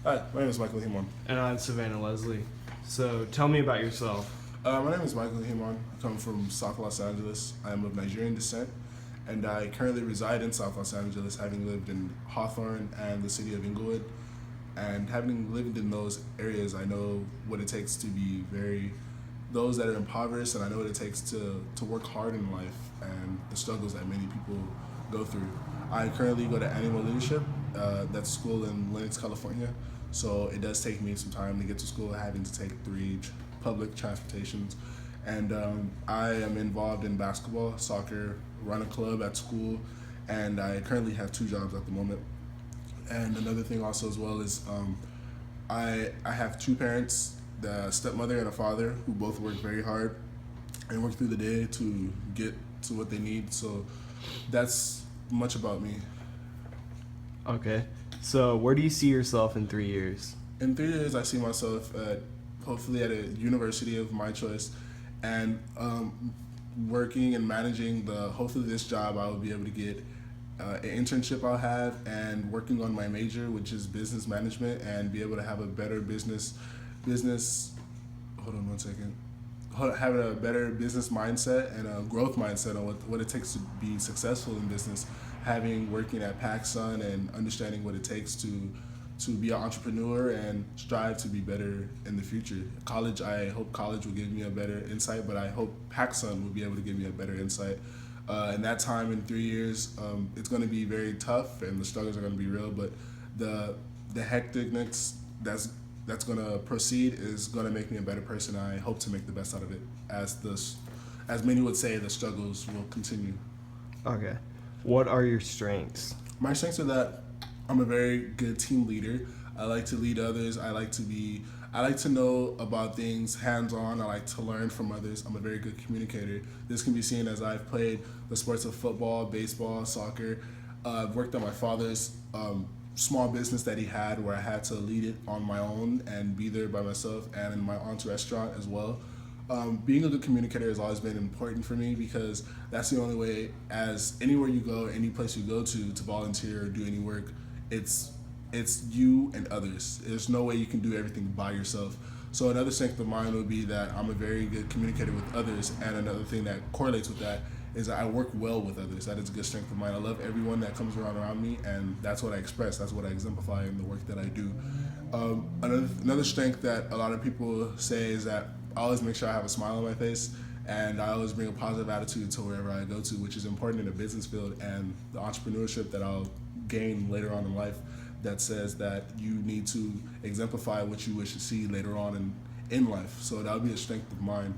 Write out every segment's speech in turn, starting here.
Hi, my name is Michael Himon. And I'm Savannah Leslie. So tell me about yourself. My name is Michael Himon. I come from South Los Angeles. I am of Nigerian descent, and I currently reside in South Los Angeles, having lived in Hawthorne and the city of Inglewood. And having lived in those areas, I know what it takes to be those that are impoverished, and I know what it takes to work hard in life and the struggles that many people go through. I currently go to Animal Leadership. That's a school in Lenox, California. So it does take me some time to get to school, having to take public transportations. And I am involved in basketball, soccer, run a club at school, and I currently have two jobs at the moment. And another thing also as well is I have two parents, the stepmother and a father, who both work very hard and work through the day to get to what they need. So that's much about me. Okay. So where do you see yourself in 3 years? In 3 years, I see myself hopefully at a university of my choice, and working and managing hopefully this job I will be able to get an internship I'll have, and working on my major, which is business management, and be able to have a better business. Hold on one second. Having a better business mindset and a growth mindset on what it takes to be successful in business. Having working at PacSun and understanding what it takes to be an entrepreneur and strive to be better in the future. I hope college will give me a better insight, but I hope PacSun will be able to give me a better insight. In that time, in 3 years, it's going to be very tough and the struggles are going to be real, but the hecticness that's going to proceed is going to make me a better person. I hope to make the best out of it. As many would say, the struggles will continue. Okay. What are your strengths? My strengths are that I'm a very good team leader. I like to lead others. I like to know about things hands on. I like to learn from others. I'm a very good communicator. This can be seen as I've played the sports of football, baseball, soccer. I've worked on my father's small business that he had, where I had to lead it on my own and be there by myself, and in my aunt's restaurant as well. Being a good communicator has always been important for me, because that's the only way, as anywhere you go, any place you go to volunteer or do any work, it's you and others. There's no way you can do everything by yourself. So another strength of mine would be that I'm a very good communicator with others, and another thing that correlates with that is that I work well with others. That is a good strength of mine. I love everyone that comes around me, and that's what I express. That's what I exemplify in the work that I do. Another strength that a lot of people say is that I always make sure I have a smile on my face, and I always bring a positive attitude to wherever I go to, which is important in the business field and the entrepreneurship that I'll gain later on in life, that says that you need to exemplify what you wish to see later on in life. So that would be a strength of mine.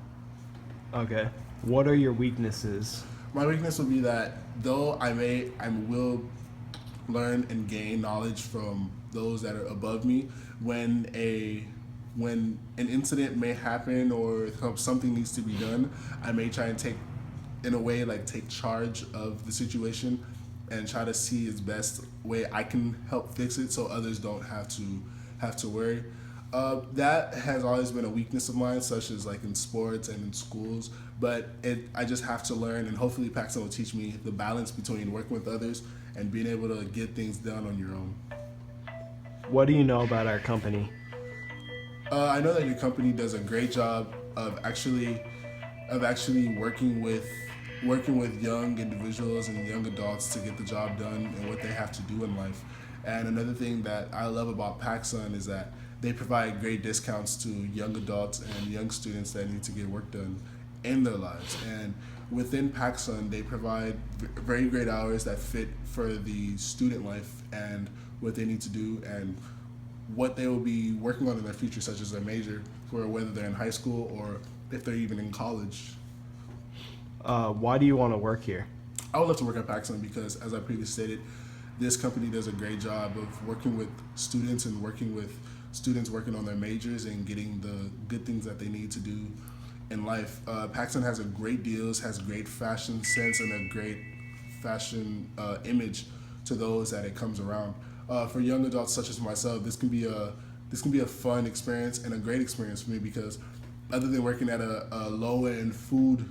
Okay. What are your weaknesses? My weakness would be that though I will learn and gain knowledge from those that are above me, when an incident may happen or something needs to be done, I may try and take charge of the situation and try to see its best way I can help fix it, so others don't have to worry. That has always been a weakness of mine, such as like in sports and in schools. But I just have to learn, and hopefully PacSun will teach me the balance between working with others and being able to get things done on your own. What do you know about our company? I know that your company does a great job of actually working with young individuals and young adults to get the job done and what they have to do in life. And another thing that I love about PacSun is that they provide great discounts to young adults and young students that need to get work done in their lives. And within PacSun, they provide very great hours that fit for the student life and what they need to do and what they will be working on in their future, such as their major, for whether they're in high school or if they're even in college. Why do you want to work here? I would love to work at PacSun because, as I previously stated, this company does a great job of working with students and working with students working on their majors and getting the good things that they need to do in life. PacSun has a great deals, has great fashion sense, and a great fashion image to those that it comes around. For young adults such as myself, this can be a fun experience and a great experience for me, because other than working at a low end food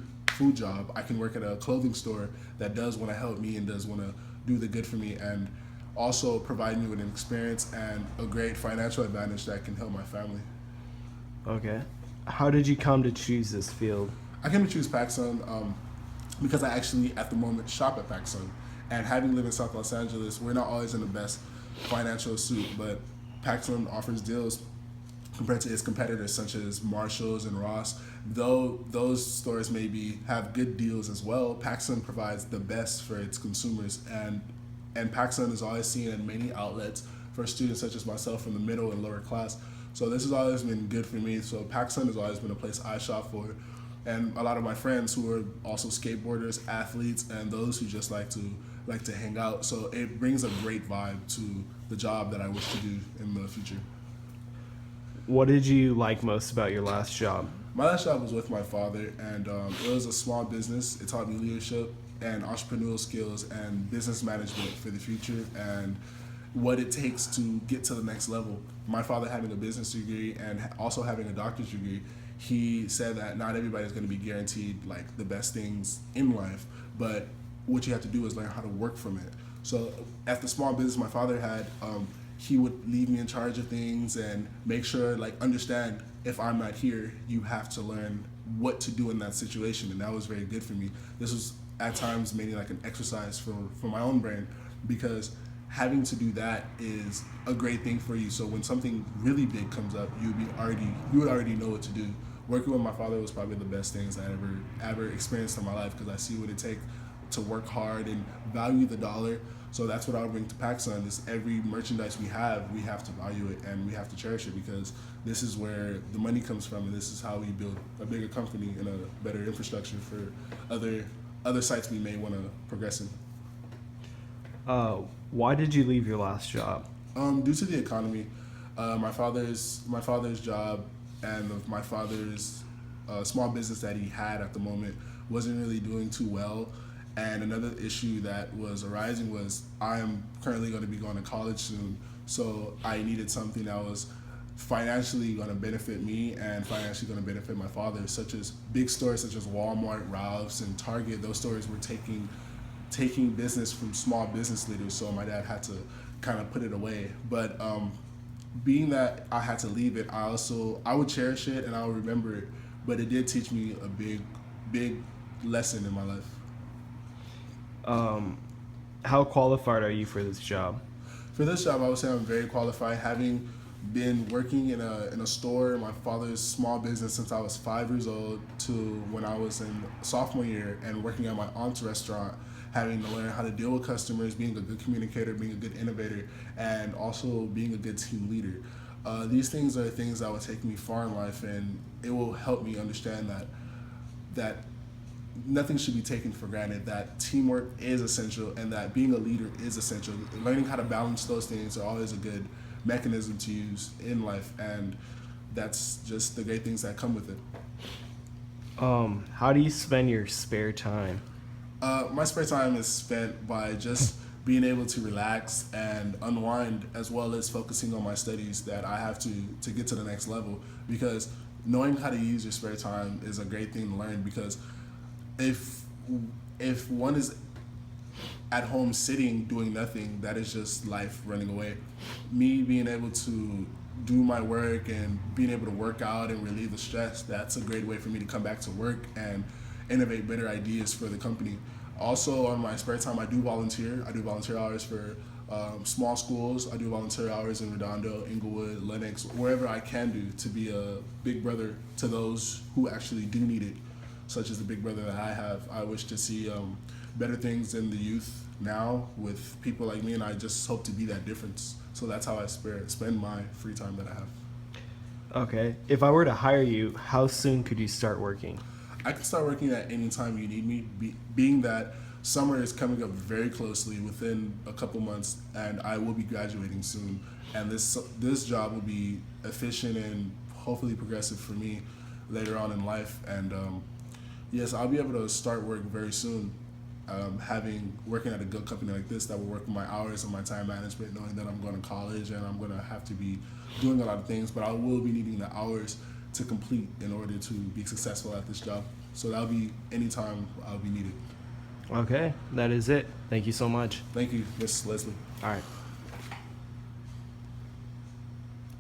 job, I can work at a clothing store that does want to help me and does want to do the good for me. And also provide me with an experience and a great financial advantage that can help my family. Okay. How did you come to choose this field? I came to choose PacSun because I actually, at the moment, shop at PacSun. And having lived in South Los Angeles, we're not always in the best financial suit, but PacSun offers deals compared to its competitors such as Marshalls and Ross. Though those stores maybe have good deals as well, PacSun provides the best for its consumers, and PacSun is always seen in many outlets for students such as myself from the middle and lower class. So this has always been good for me. So PacSun has always been a place I shop for, and a lot of my friends who are also skateboarders, athletes, and those who just like to hang out. So it brings a great vibe to the job that I wish to do in the future. What did you like most about your last job? My last job was with my father, and it was a small business. It taught me leadership and entrepreneurial skills and business management for the future and what it takes to get to the next level. My father having a business degree and also having a doctor's degree, he said that not everybody's going to be guaranteed like the best things in life, but what you have to do is learn how to work from it. So at the small business my father had, he would leave me in charge of things and make sure, like, understand if I'm not here, you have to learn what to do in that situation, and that was very good for me. This was at times maybe like an exercise for my own brain, because having to do that is a great thing for you. So when something really big comes up, you would already know what to do. Working with my father was probably the best things I ever experienced in my life, because I see what it takes to work hard and value the dollar. So that's what I would bring to PacSun, is every merchandise we have to value it and we have to cherish it, because this is where the money comes from, and this is how we build a bigger company and a better infrastructure for other sites we may want to progress in. Why did you leave your last job? Due to the economy, my father's job and my father's small business that he had at the moment wasn't really doing too well. And another issue that was arising was I am currently going to be going to college soon, so I needed something that was financially going to benefit me and financially going to benefit my father, such as big stores such as Walmart, Ralph's, and Target. Those stores were taking business from small business leaders, so my dad had to kind of put it away. But being that I had to leave it, I would cherish it and I would remember it, but it did teach me a big lesson in my life. How qualified are you for this job? For this job, I would say I'm very qualified, having been working in a store, my father's small business, since I was 5 years old to when I was in sophomore year, and working at my aunt's restaurant, having to learn how to deal with customers, being a good communicator, being a good innovator, and also being a good team leader. These things are things that will take me far in life, and it will help me understand that nothing should be taken for granted, that teamwork is essential and that being a leader is essential. Learning how to balance those things are always a good mechanism to use in life, and that's just the great things that come with it. How do you spend your spare time? My spare time is spent by just being able to relax and unwind, as well as focusing on my studies that I have to get to the next level, because knowing how to use your spare time is a great thing to learn, because if one is at home sitting doing nothing, that is just life running away. Me being able to do my work and being able to work out and relieve the stress, that's a great way for me to come back to work and innovate better ideas for the company. Also, on my spare time, I do volunteer. I do volunteer hours for small schools. I do volunteer hours in Redondo, Inglewood, Lenox, wherever I can do to be a big brother to those who actually do need it, such as the big brother that I have. I wish to see better things in the youth now with people like me, and I just hope to be that difference. So that's how I spend my free time that I have. Okay. If I were to hire you, how soon could you start working? I can start working at any time you need me, being that summer is coming up very closely within a couple months, and I will be graduating soon. And this job will be efficient and hopefully progressive for me later on in life. And yes, I'll be able to start work very soon. Working at a good company like this that will work with my hours and my time management, knowing that I'm going to college and I'm going to have to be doing a lot of things, but I will be needing the hours to complete in order to be successful at this job. So that'll be anytime I'll be needed. Okay, that is it. Thank you so much. Thank you, Miss Leslie. All right.